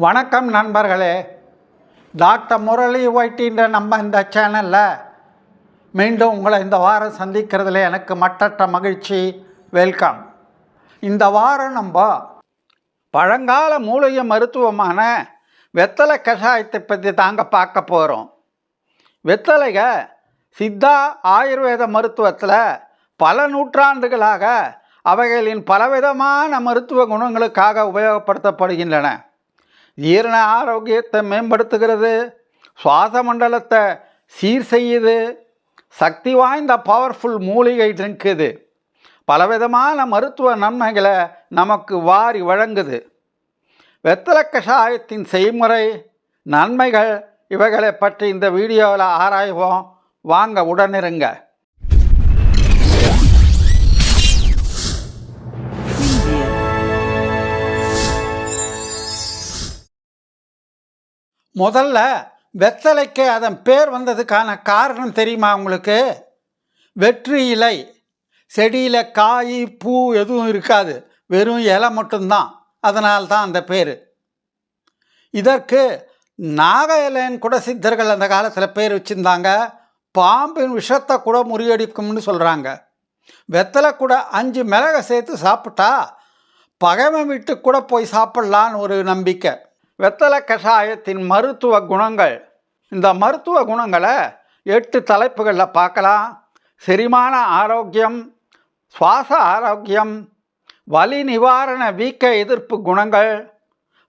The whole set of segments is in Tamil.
வணக்கம் நண்பர்களே. டாக்டர் முரளி ஒயிட்டின்ற நம்ம இந்த சேனலில் மீண்டும் உங்களை இந்த வாரம் சந்திக்கிறதுல எனக்கு மட்டற்ற மகிழ்ச்சி. வெல்கம். இந்த வாரம் நம்ம பழங்கால மூலிகை மருத்துவமான வெத்தலை கஷாயத்தை பற்றி தாங்க பார்க்க போகிறோம். வெத்தலைக சித்தா ஆயுர்வேத மருத்துவத்தில் பல நூற்றாண்டுகளாக அவைகளின் பலவிதமான மருத்துவ குணங்களுக்காக உபயோகப்படுத்தப்படுகின்றன. ஜீரண ஆரோக்கியத்தை மேம்படுத்துகிறது, சுவாச மண்டலத்தை சீர் செய்யுது, சக்தி வாய்ந்த பவர்ஃபுல் மூலிகை ட்ரிங்க் இது. பலவிதமான மருத்துவ நன்மைகளை நமக்கு வாரி வழங்குது. வெத்தலை கஷாயத்தின் செய்முறை, நன்மைகள் இவைகளை பற்றி இந்த வீடியோவில் ஆராய்வோம். வாங்க உடனிருங்க. முதல்ல வெத்தலைக்கு அதன் பேர் வந்ததுக்கான காரணம் தெரியுமா உங்களுக்கு? வெற்றி இலை, செடியில் காய் பூ எதுவும் இருக்காது, வெறும் இலை மட்டும்தான். அதனால்தான் அந்த பேர். இதற்கு நாக இலைன்னு கூட சித்தர்கள் அந்த காலத்தில் பேர் வச்சுருந்தாங்க. பாம்பின் விஷத்தை கூட முறியடிக்கும்னு சொல்கிறாங்க. வெத்தலை கூட 5 மிளகை சேர்த்து சாப்பிட்டா பகைமை விட்டு கூட போய் சாப்பிட்லான்னு ஒரு நம்பிக்கை. வெத்தலை கஷாயத்தின் மருத்துவ குணங்கள். இந்த மருத்துவ குணங்களை 8 தலைப்புகளில் பார்க்கலாம். செரிமான ஆரோக்கியம், சுவாச ஆரோக்கியம், வலி நிவாரண வீக்க எதிர்ப்பு குணங்கள்,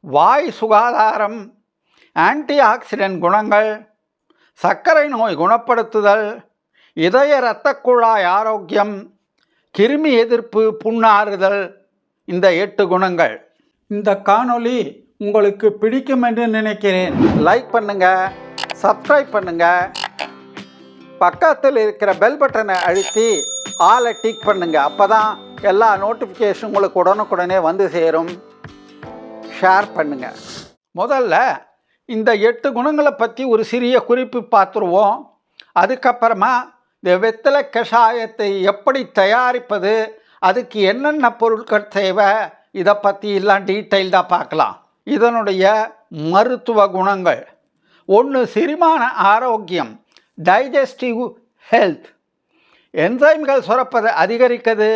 வாய் சுகாதாரம், ஆன்டி ஆக்சிடென்ட் குணங்கள், சர்க்கரை நோய் குணப்படுத்துதல், இதய இரத்த குழாய் ஆரோக்கியம், கிருமி எதிர்ப்பு, புண்ணாறுதல். இந்த 8 குணங்கள். இந்த காணொளி உங்களுக்கு பிடிக்கும் என்று நினைக்கிறேன். லைக் பண்ணுங்கள், சப்ஸ்கிரைப் பண்ணுங்கள், பக்கத்தில் இருக்கிற பெல் பட்டனை அழுத்தி ஆலை டிக் பண்ணுங்கள். அப்போ தான் எல்லா நோட்டிஃபிகேஷன் உங்களுக்கு உடனுக்குடனே வந்து சேரும். ஷேர் பண்ணுங்கள். முதல்ல இந்த 8 குணங்களை பற்றி ஒரு சிறிய குறிப்பு பார்த்துருவோம். அதுக்கப்புறமா இந்த வெத்தலை கஷாயத்தை எப்படி தயாரிப்பது, அதுக்கு என்னென்ன பொருட்கள் தேவை, இதை பற்றி எல்லாம் டீட்டெயில்டாக பார்க்கலாம். இதனுடைய மருத்துவ குணங்கள். 1. செரிமான ஆரோக்கியம், டைஜஸ்டிவ் ஹெல்த். என்சைம்கள் சுரப்பதை அதிகரிக்குது,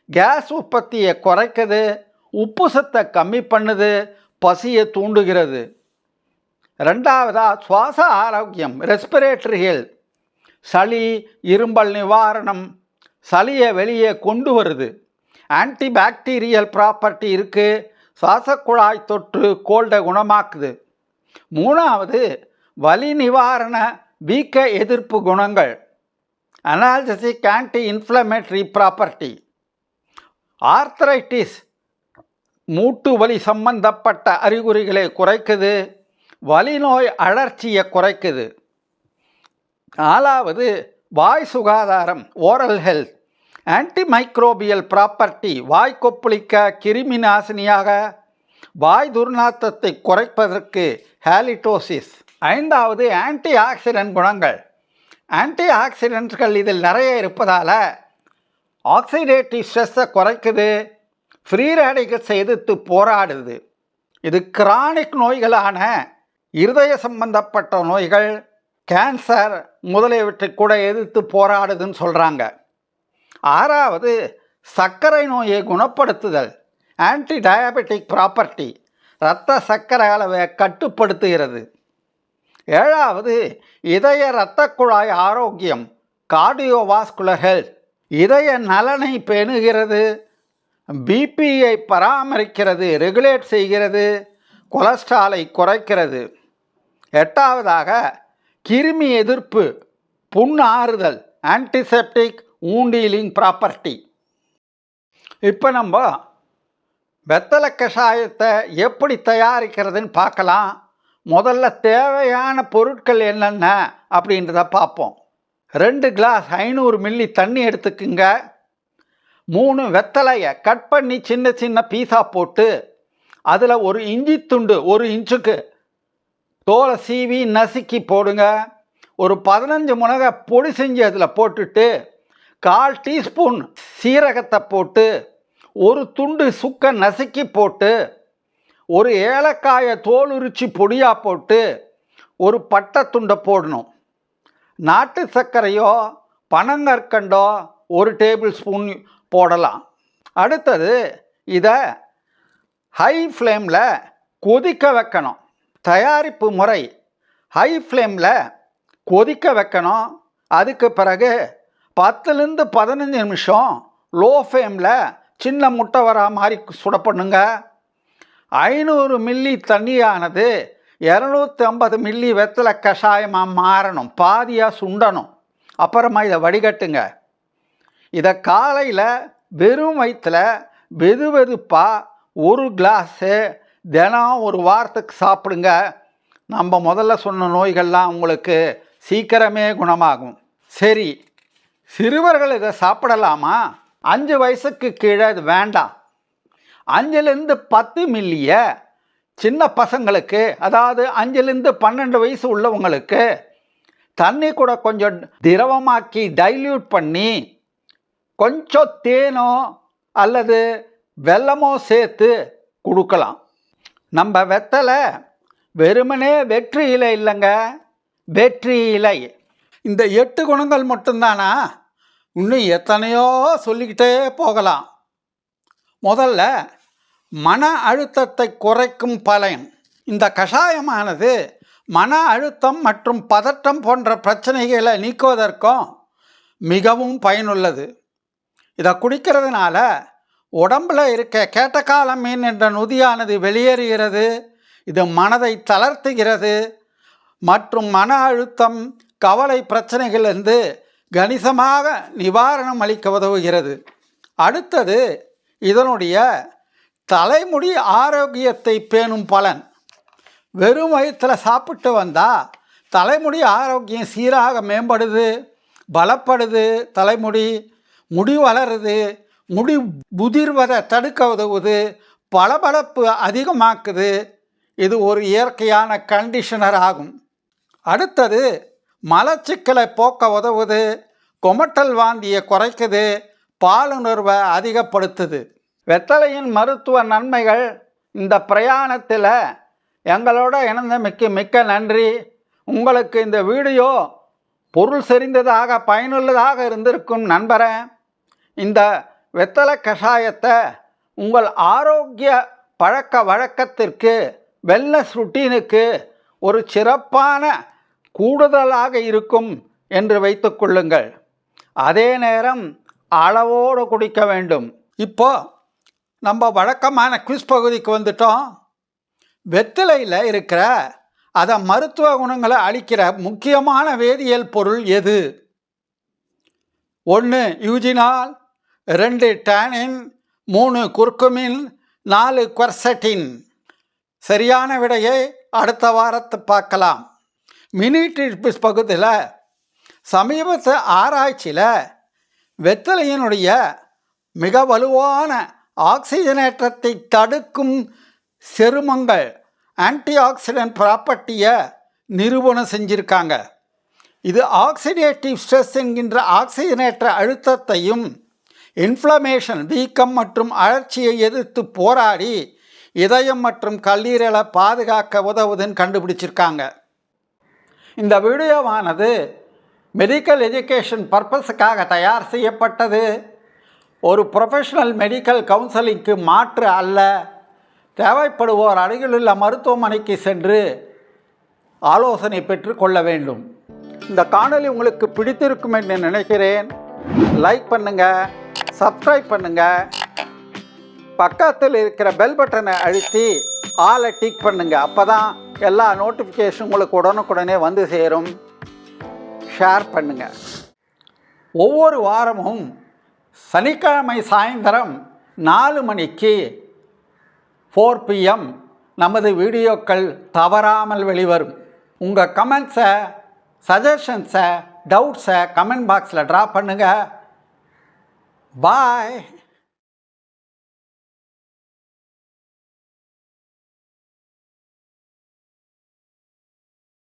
கேஸ் உற்பத்தியை குறைக்குது, உப்பு சத்தை கம்மி பண்ணுது, பசியை தூண்டுகிறது. 2. சுவாச ஆரோக்கியம், ரெஸ்பிரேட்டரி ஹெல்த். சளி இரும்பல் நிவாரணம், சளியை வெளியே கொண்டு வருது. ஆன்டிபாக்டீரியல் ப்ராப்பர்ட்டி இருக்குது, சுவாசக்குழாய் தொற்று கோல்டை குணமாக்குது. 3. வலி நிவாரண வீக்க எதிர்ப்பு குணங்கள், analgesic anti inflammatory property. Arthritis, மூட்டு வலி சம்பந்தப்பட்ட அறிகுறிகளை குறைக்குது, வலி நோய் அழற்சியை குறைக்குது. 4. வாய் சுகாதாரம், ஓரல் ஹெல்த், ஆன்டிமைக்ரோபியல் ப்ராப்பர்ட்டி, வாய் கொப்பளிக்க, கிருமி நாசினியாக, வாய் துர்நாற்றத்தை குறைப்பதற்கு ஹாலிடோசிஸ். 5. ஆன்டி ஆக்சிடென்ட் குணங்கள். ஆன்டி ஆக்சிடென்ட்கள் இதில் நிறைய இருப்பதால் ஆக்சிடேட்டிவ் ஸ்ட்ரெஸ்ஸை குறைக்குது, ஃப்ரீ ரேடிக்கல்ஸை எதிர்த்து போராடுது. இது கிரானிக் நோய்களான இருதய சம்பந்தப்பட்ட நோய்கள், கேன்சர் முதலியவற்றை கூட எதிர்த்து போராடுதுன்னு சொல்கிறாங்க. 6. சர்க்கரை நோயை குணப்படுத்துதல், ஆன்டி டயபெட்டிக் ப்ராப்பர்ட்டி, இரத்த சர்க்கரை அளவை கட்டுப்படுத்துகிறது. 7. இதய இரத்த குழாய் ஆரோக்கியம், கார்டியோவாஸ்குலர் ஹெல்த், இதய நலனை பேணுகிறது, பிபியை பராமரிக்கிறது, ரெகுலேட் செய்கிறது, கொலஸ்ட்ராலை குறைக்கிறது. 8. கிருமி எதிர்ப்பு, புண் ஆறுதல், ஆன்டிசெப்டிக், ஊண்டீலிங் ப்ராப்பர்ட்டி. இப்போ நம்ம வெத்தலை கஷாயத்தை எப்படி தயாரிக்கிறதுன்னு பார்க்கலாம். முதல்ல தேவையான பொருட்கள் என்னென்ன அப்படின்றத பார்ப்போம். 2 கிளாஸ் 500 மில்லி தண்ணி எடுத்துக்குங்க. 3 வெத்தலையை கட் பண்ணி சின்ன சின்ன பீஸாக போட்டு அதில் ஒரு இஞ்சி துண்டு 1 இன்ச்சுக்கு தோலை சீவி நசுக்கி போடுங்க. ஒரு 15 மிளகா பொடி செஞ்சு அதில் போட்டுட்டு 1/4 டீஸ்பூன் சீரகத்தை போட்டு 1 துண்டு சுக்கை நசுக்கி போட்டு ஒரு ஏலக்காயை தோல் உரித்து பொடியாக போட்டு ஒரு பட்டை துண்டை போடணும். நாட்டு சர்க்கரையோ பனங்கற்கண்டோ ஒரு டேபிள் ஸ்பூன் போடலாம். அடுத்தது இதை ஹை ஃப்ளேமில் கொதிக்க வைக்கணும். தயாரிப்பு முறை: ஹை ஃப்ளேமில் கொதிக்க வைக்கணும். அதுக்கு பிறகு 10லேருந்து 15 நிமிஷம் லோ ஃப்ளேமில் சின்ன முட்டை வரா மாதிரி சுட பண்ணுங்க. 500 மில்லி தண்ணியானது 250 மில்லி வெத்தலை கஷாயமாக மாறணும், பாதியாக சுண்டணும். அப்புறமா இதை வடிகட்டுங்க. இதை காலையில் வெறும் வயிற்றில் வெது வெதுப்பாக 1 கிளாஸு தினம் 1 வாரத்துக்கு சாப்பிடுங்க. நம்ம முதல்ல சொன்ன நோய்கள்லாம் உங்களுக்கு சீக்கிரமே குணமாகும். சரி, சிறுவர்கள் இதை சாப்பிடலாமா? 5 வயசுக்கு கீழே இது வேண்டாம். 5லேருந்து 10 மில்லிய சின்ன பசங்களுக்கு, அதாவது 5லேருந்து 12 வயசு உள்ளவங்களுக்கு தண்ணி கூட கொஞ்சம் திரவமாக்கி டைல்யூட் பண்ணி கொஞ்சம் தேனோ அல்லது வெல்லமோ சேர்த்து கொடுக்கலாம். நம்ம வெத்தலை வெறுமனே வெற்றி இலை இல்லைங்க, வெற்றி இலை. இந்த 8 குணங்கள் மட்டும்தானா? இன்னும் எத்தனையோ சொல்லிக்கிட்டே போகலாம். முதல்ல மன அழுத்தத்தை குறைக்கும் பலன். இந்த கஷாயமானது மன அழுத்தம் மற்றும் பதட்டம் போன்ற பிரச்சனைகளை நீக்குவதற்கும் மிகவும் பயனுள்ளது. இதை குடிக்கிறதுனால உடம்பில் இருக்க கேட்டகாலமீன் என்ற நொதியானது வெளியேறுகிறது. இது மனதை தளர்த்துகிறது மற்றும் மன அழுத்தம், கவலை பிரச்சனைகளிலிருந்து கணிசமாக நிவாரணம் அளிக்க உதவுகிறது. அடுத்தது இதனுடைய தலைமுடி ஆரோக்கியத்தை பேணும் பலன். வெறும் வயிற்றில் சாப்பிட்டு வந்தால் தலைமுடி ஆரோக்கியம் சீராக மேம்படுது, பலப்படுது. முடி வளருது, முடி உதிர்வதை தடுக்க உதவுது, பளபளப்பு அதிகமாக்குது. இது ஒரு இயற்கையான கண்டிஷனர் ஆகும். அடுத்தது மலச்சிக்கலை போக்க உதவுது, கொமட்டல் வாந்தியை குறைக்குது, பாலுணர்வை அதிகப்படுத்துது. வெத்தலையின் மருத்துவ நன்மைகள். இந்த பிரயாணத்தில் எங்களோட இணைந்தமைக்கு மிக்க நன்றி. உங்களுக்கு இந்த வீடியோ பொருள் செறிந்ததாக பயனுள்ளதாக இருந்திருக்கும் நண்பரேன். இந்த வெத்தலை கஷாயத்தை உங்கள் ஆரோக்கிய பழக்க வழக்கத்திற்கு, வெல்னஸ் ருட்டீனுக்கு ஒரு சிறப்பான கூடுதலாக இருக்கும் என்று வைத்துக்கொள்ளுங்கள். அதே நேரம் அளவோடு குடிக்க வேண்டும். இப்போ நம்ம வழக்கமான குவிஸ் பகுதிக்கு வந்துட்டோம். வெத்தலையில் இருக்கிற அதை மருத்துவ குணங்களை அளிக்கிற முக்கியமான வேதியியல் பொருள் எது? 1 யூஜினால், 2 டானின், 3 குர்குமின், 4 குவர்செட்டின். சரியான விடையை அடுத்த வாரத்தை பார்க்கலாம். மினி டிப்ஸ் பகுதியில் சமீபத்து ஆராய்ச்சியில் வெத்தலையினுடைய மிக வலுவான ஆக்சிஜனேற்றத்தை தடுக்கும் செருமங்கள், ஆன்டி ஆக்சிடென்ட் ப்ராப்பர்ட்டியை நிரூபணம் செஞ்சுருக்காங்க. இது ஆக்சிடேட்டிவ் ஸ்ட்ரெஸ் என்கின்ற ஆக்சிஜனேற்ற அழுத்தத்தையும், இன்ஃப்ளமேஷன் வீக்கம் மற்றும் அழற்சியை எதிர்த்து போராடி இதயம் மற்றும் கல்லீரலை பாதுகாக்க உதவுதுன்னு கண்டுபிடிச்சிருக்காங்க. இந்த வீடியோவானது மெடிக்கல் எஜுகேஷன் பர்பஸுக்காக தயார் செய்யப்பட்டது. ஒரு ப்ரொஃபஷனல் மெடிக்கல் கவுன்சிலிங்க்கு மாற்று அல்ல. தேவைப்படுவோர் அருகிலுள்ள மருத்துவமனைக்கு சென்று ஆலோசனை பெற்று கொள்ள வேண்டும். இந்த காணொளி உங்களுக்கு பிடித்திருக்கும் என்று நினைக்கிறேன். லைக் பண்ணுங்கள், சப்ஸ்கிரைப் பண்ணுங்கள், பக்கத்தில் இருக்கிற பெல் பட்டனை அழுத்தி ஆலை டிக் பண்ணுங்கள். அப்போ தான் எல்லா நோட்டிஃபிகேஷன் உங்களுக்கு உடனுக்குடனே வந்து சேரும். ஷேர் பண்ணுங்கள். ஒவ்வொரு வாரமும் சனிக்கிழமை சாயந்தரம் 4 மணிக்கு 4 PM நமது வீடியோக்கள் தவறாமல் வெளிவரும். உங்கள் கமெண்ட்ஸை, சஜஷன்ஸை, டவுட்ஸை கமெண்ட் பாக்ஸில் ட்ராப் பண்ணுங்கள். பாய்.